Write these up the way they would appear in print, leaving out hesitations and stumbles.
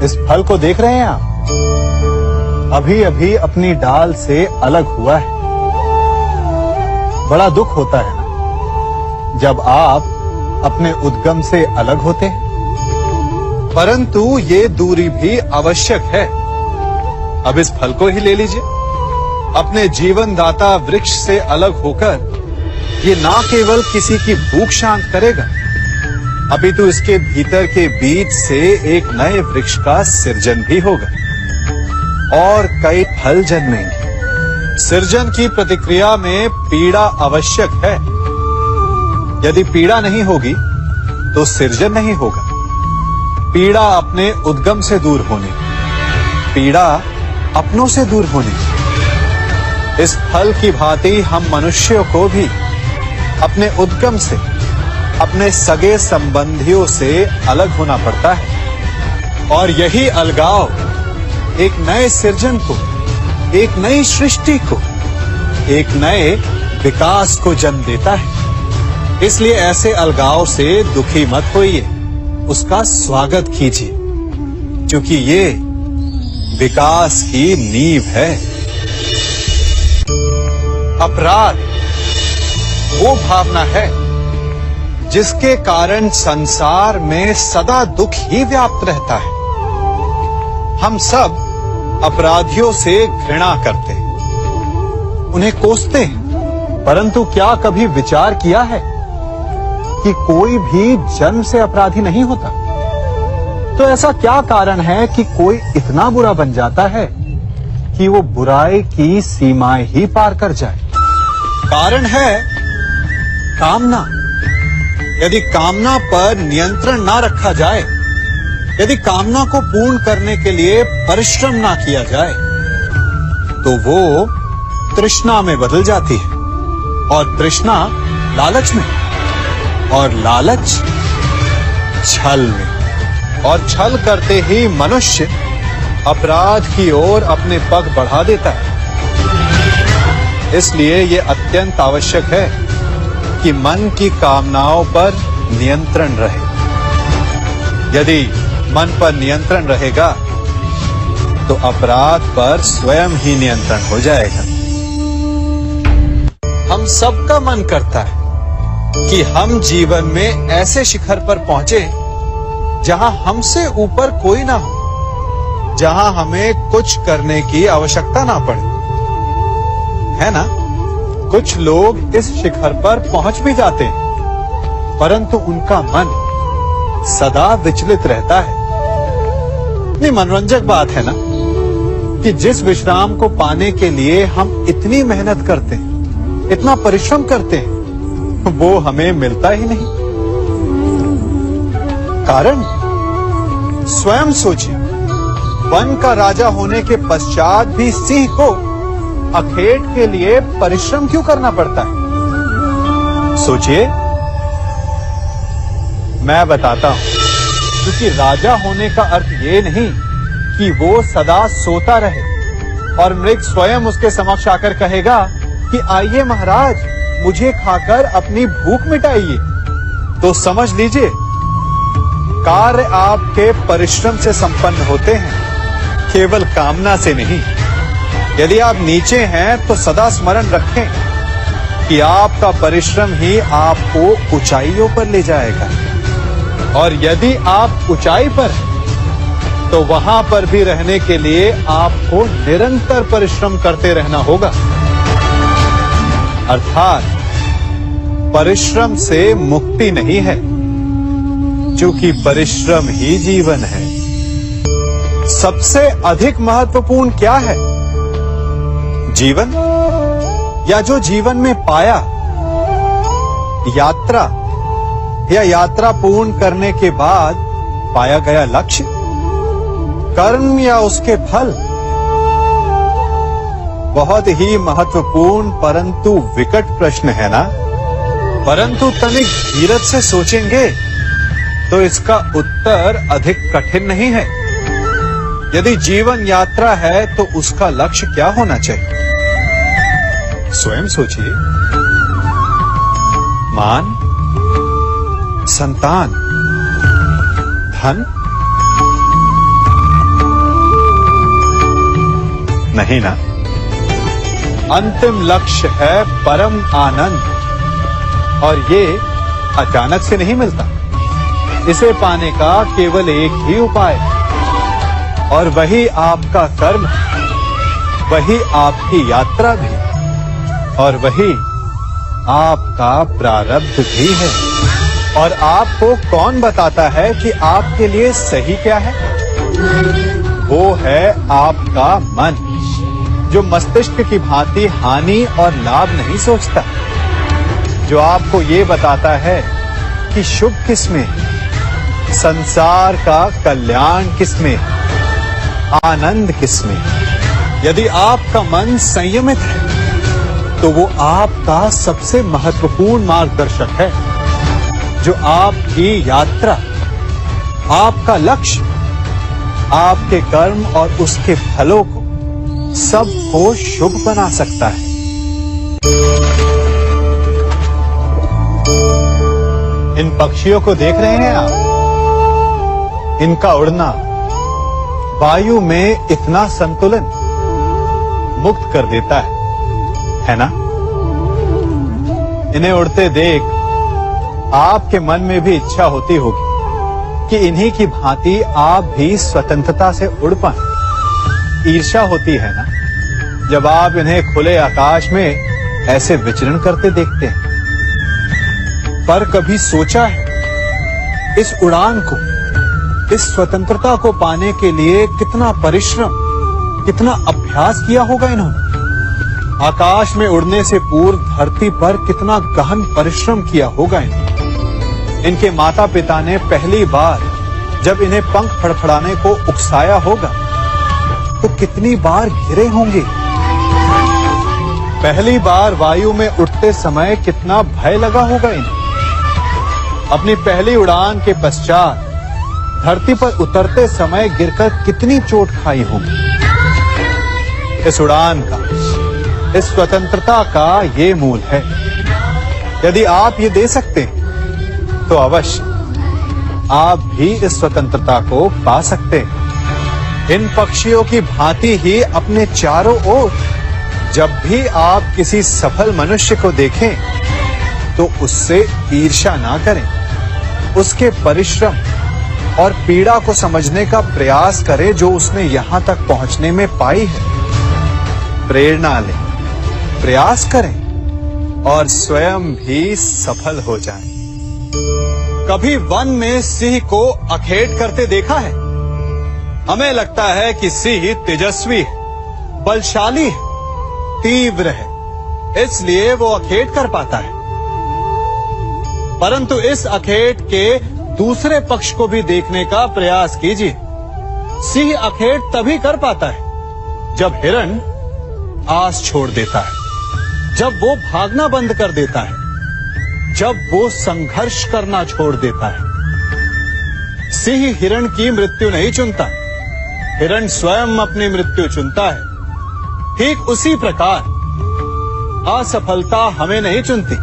इस फल को देख रहे हैं आप? अभी अभी अपनी डाल से अलग हुआ है। बड़ा दुख होता है ना जब आप अपने उद्गम से अलग होते हैं, परंतु ये दूरी भी आवश्यक है। अब इस फल को ही ले लीजिए। अपने जीवनदाता वृक्ष से अलग होकर ये ना केवल किसी की भूख शांत करेगा, अपितु इसके भीतर के बीज से एक नए वृक्ष का सृजन भी होगा और कई फल जन्मेंगे। सृजन की प्रतिक्रिया में पीड़ा आवश्यक है। यदि पीड़ा नहीं होगी तो सृजन नहीं होगा। पीड़ा अपने उद्गम से दूर होने, पीड़ा अपनों से दूर होने। इस फल की भांति हम मनुष्यों को भी अपने उद्गम से, अपने सगे संबंधियों से अलग होना पड़ता है और यही अलगाव एक नए सृजन को, एक नई सृष्टि को, एक नए विकास को जन्म देता है। इसलिए ऐसे अलगाव से दुखी मत होइए, उसका स्वागत कीजिए, क्योंकि ये विकास की नींव है। अपराध वो भावना है जिसके कारण संसार में सदा दुख ही व्याप्त रहता है। हम सब अपराधियों से घृणा करते हैं, उन्हें कोसते हैं, परंतु क्या कभी विचार किया है कि कोई भी जन्म से अपराधी नहीं होता? तो ऐसा क्या कारण है कि कोई इतना बुरा बन जाता है कि वो बुराई की सीमाएं ही पार कर जाए? कारण है कामना। यदि कामना पर नियंत्रण ना रखा जाए, यदि कामना को पूर्ण करने के लिए परिश्रम ना किया जाए, तो वो तृष्णा में बदल जाती है और तृष्णा लालच में, और लालच छल में, और छल करते ही मनुष्य अपराध की ओर अपने पग बढ़ा देता है। इसलिए ये अत्यंत आवश्यक है कि मन की कामनाओं पर नियंत्रण रहे। यदि मन पर नियंत्रण रहेगा तो अपराध पर स्वयं ही नियंत्रण हो जाएगा। हम सबका मन करता है कि हम जीवन में ऐसे शिखर पर पहुंचे जहां हमसे ऊपर कोई ना हो, जहां हमें कुछ करने की आवश्यकता ना पड़े, है ना? कुछ लोग इस शिखर पर पहुंच भी जाते हैं, परंतु उनका मन सदा विचलित रहता है। इतनी मनोरंजक बात है ना कि जिस विश्राम को पाने के लिए हम इतनी मेहनत करते हैं, इतना परिश्रम करते हैं, वो हमें मिलता ही नहीं। कारण स्वयं सोचिए, वन का राजा होने के पश्चात भी सिंह को अखेट के लिए परिश्रम क्यों करना पड़ता है? सोचिए। मैं बताता हूं, क्योंकि राजा होने का अर्थ ये नहीं कि वो सदा सोता रहे और मृग स्वयं उसके समक्ष आकर कहेगा कि आइए महाराज, मुझे खाकर अपनी भूख मिटाइए। तो समझ लीजिए, कार्य आपके परिश्रम से संपन्न होते हैं, केवल कामना से नहीं। यदि आप नीचे हैं तो सदा स्मरण रखें कि आपका परिश्रम ही आपको ऊंचाइयों पर ले जाएगा, और यदि आप ऊंचाई पर हैं तो वहां पर भी रहने के लिए आपको निरंतर परिश्रम करते रहना होगा। अर्थात परिश्रम से मुक्ति नहीं है, क्योंकि परिश्रम ही जीवन है। सबसे अधिक महत्वपूर्ण क्या है? जीवन, या जो जीवन में पाया, यात्रा, या यात्रा पूर्ण करने के बाद पाया गया लक्ष्य, कर्म या उसके फल? बहुत ही महत्वपूर्ण परंतु विकट प्रश्न है ना? परंतु तनिक धीरज से सोचेंगे तो इसका उत्तर अधिक कठिन नहीं है। यदि जीवन यात्रा है तो उसका लक्ष्य क्या होना चाहिए? स्वयं सोचिए। मान, संतान, धन, नहीं ना। अंतिम लक्ष्य है परम आनंद, और ये अचानक से नहीं मिलता। इसे पाने का केवल एक ही उपाय, और वही आपका कर्म, वही आपकी यात्रा भी, और वही आपका प्रारब्ध भी है। और आपको कौन बताता है कि आपके लिए सही क्या है? वो है आपका मन, जो मस्तिष्क की भांति हानि और लाभ नहीं सोचता, जो आपको ये बताता है कि शुभ किसमें, संसार का कल्याण किसमें, आनंद किसमें। यदि आपका मन संयमित है तो वो आपका सबसे महत्वपूर्ण मार्गदर्शक है, जो आपकी यात्रा, आपका लक्ष्य, आपके कर्म और उसके फलों को सबको शुभ बना सकता है। इन पक्षियों को देख रहे हैं आप? इनका उड़ना वायु में इतना संतुलन मुक्त कर देता है ना? इन्हें उड़ते देख आपके मन में भी इच्छा होती होगी कि इन्हीं की भांति आप भी स्वतंत्रता से उड़ पाएं। ईर्ष्या होती है ना, जब आप इन्हें खुले आकाश में ऐसे विचरण करते देखते हैं। पर कभी सोचा है इस उड़ान को, इस स्वतंत्रता को पाने के लिए कितना परिश्रम, कितना अभ्यास किया होगा इन्होंने? आकाश में उड़ने से पूर्व धरती पर कितना गहन परिश्रम किया होगा इन्होंने। इनके माता पिता ने पहली बार जब इन्हें पंख फड़फड़ाने को उकसाया होगा तो कितनी बार गिरे होंगे। पहली बार वायु में उड़ते समय कितना भय लगा होगा इन्हें। अपनी पहली उड़ान के पश्चात धरती पर उतरते समय गिरकर कितनी चोट खाई होगी। इस उड़ान का, इस स्वतंत्रता का ये मूल है। यदि आप ये दे सकते हैं तो अवश्य आप भी इस स्वतंत्रता को पा सकते हैं। इन पक्षियों की भांति ही अपने चारों ओर जब भी आप किसी सफल मनुष्य को देखें तो उससे ईर्ष्या ना करें, उसके परिश्रम और पीड़ा को समझने का प्रयास करें जो उसने यहां तक पहुंचने में पाई है। प्रेरणा लें, प्रयास करें और स्वयं भी सफल हो जाएं। कभी वन में सिंह को अखेट करते देखा है? हमें लगता है कि सिंह तेजस्वी है, बलशाली है, तीव्र है, इसलिए वो अखेट कर पाता है। परंतु इस अखेट के दूसरे पक्ष को भी देखने का प्रयास कीजिए। सिंह अखेट तभी कर पाता है जब हिरण आस छोड़ देता है, जब वो भागना बंद कर देता है, जब वो संघर्ष करना छोड़ देता है। सिंह हिरण की मृत्यु नहीं चुनता, हिरण स्वयं अपनी मृत्यु चुनता है। ठीक उसी प्रकार असफलता हमें नहीं चुनती,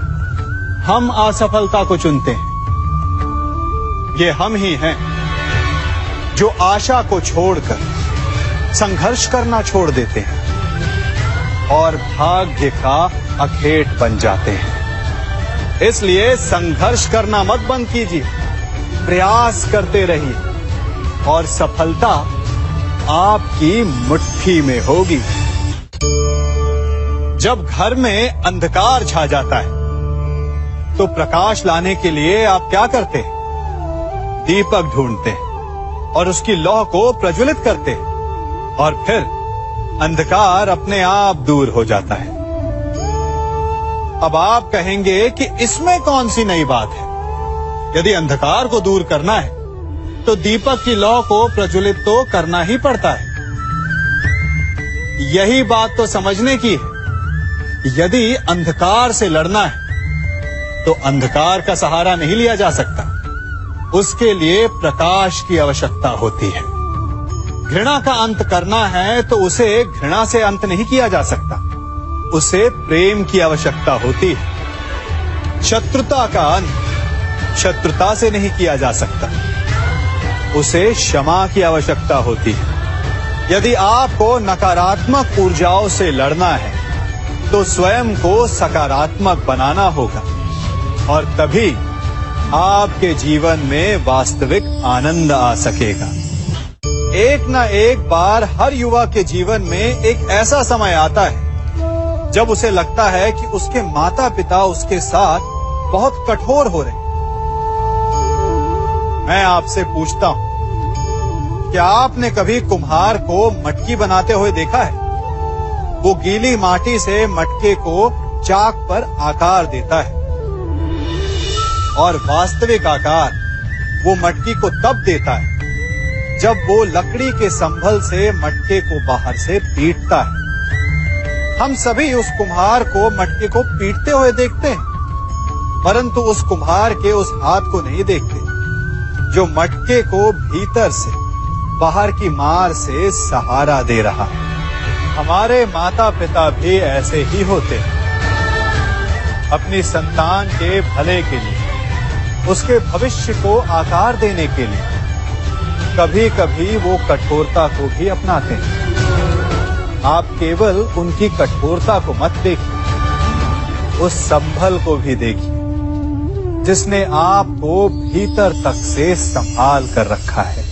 हम असफलता को चुनते हैं। ये हम ही हैं जो आशा को छोड़कर संघर्ष करना छोड़ देते हैं और भाग्य का अखेट बन जाते हैं। इसलिए संघर्ष करना मत बंद कीजिए, प्रयास करते रहिए और सफलता आपकी मुट्ठी में होगी। जब घर में अंधकार छा जाता है तो प्रकाश लाने के लिए आप क्या करते हैं? दीपक ढूंढते हैं और उसकी लौ को प्रज्वलित करते हैं और फिर अंधकार अपने आप दूर हो जाता है। अब आप कहेंगे कि इसमें कौन सी नई बात है? यदि अंधकार को दूर करना है तो दीपक की लौ को प्रज्वलित तो करना ही पड़ता है। यही बात तो समझने की है। यदि अंधकार से लड़ना है तो अंधकार का सहारा नहीं लिया जा सकता, उसके लिए प्रकाश की आवश्यकता होती है। घृणा का अंत करना है तो उसे घृणा से अंत नहीं किया जा सकता, उसे प्रेम की आवश्यकता होती है। शत्रुता का अंत शत्रुता से नहीं किया जा सकता, उसे क्षमा की आवश्यकता होती है। यदि आपको नकारात्मक ऊर्जाओं से लड़ना है तो स्वयं को सकारात्मक बनाना होगा और तभी आपके जीवन में वास्तविक आनंद आ सकेगा। एक न एक बार हर युवा के जीवन में एक ऐसा समय आता है जब उसे लगता है कि उसके माता पिता उसके साथ बहुत कठोर हो रहे हैं। मैं आपसे पूछता हूं, क्या आपने कभी कुम्हार को मटकी बनाते हुए देखा है? वो गीली माटी से मटके को चाक पर आकार देता है और वास्तविक आकार वो मटकी को तब देता है जब वो लकड़ी के संभल से मटके को बाहर से पीटता है। हम सभी उस कुम्हार को मटके को पीटते हुए देखते हैं, परंतु उस कुम्हार के उस हाथ को नहीं देखते जो मटके को भीतर से बाहर की मार से सहारा दे रहा है। हमारे माता पिता भी ऐसे ही होते हैं। अपनी संतान के भले के लिए, उसके भविष्य को आकार देने के लिए कभी कभी वो कठोरता को भी अपनाते हैं। आप केवल उनकी कठोरता को मत देखिए, उस संभल को भी देखिए जिसने आपको भीतर तक से संभाल कर रखा है।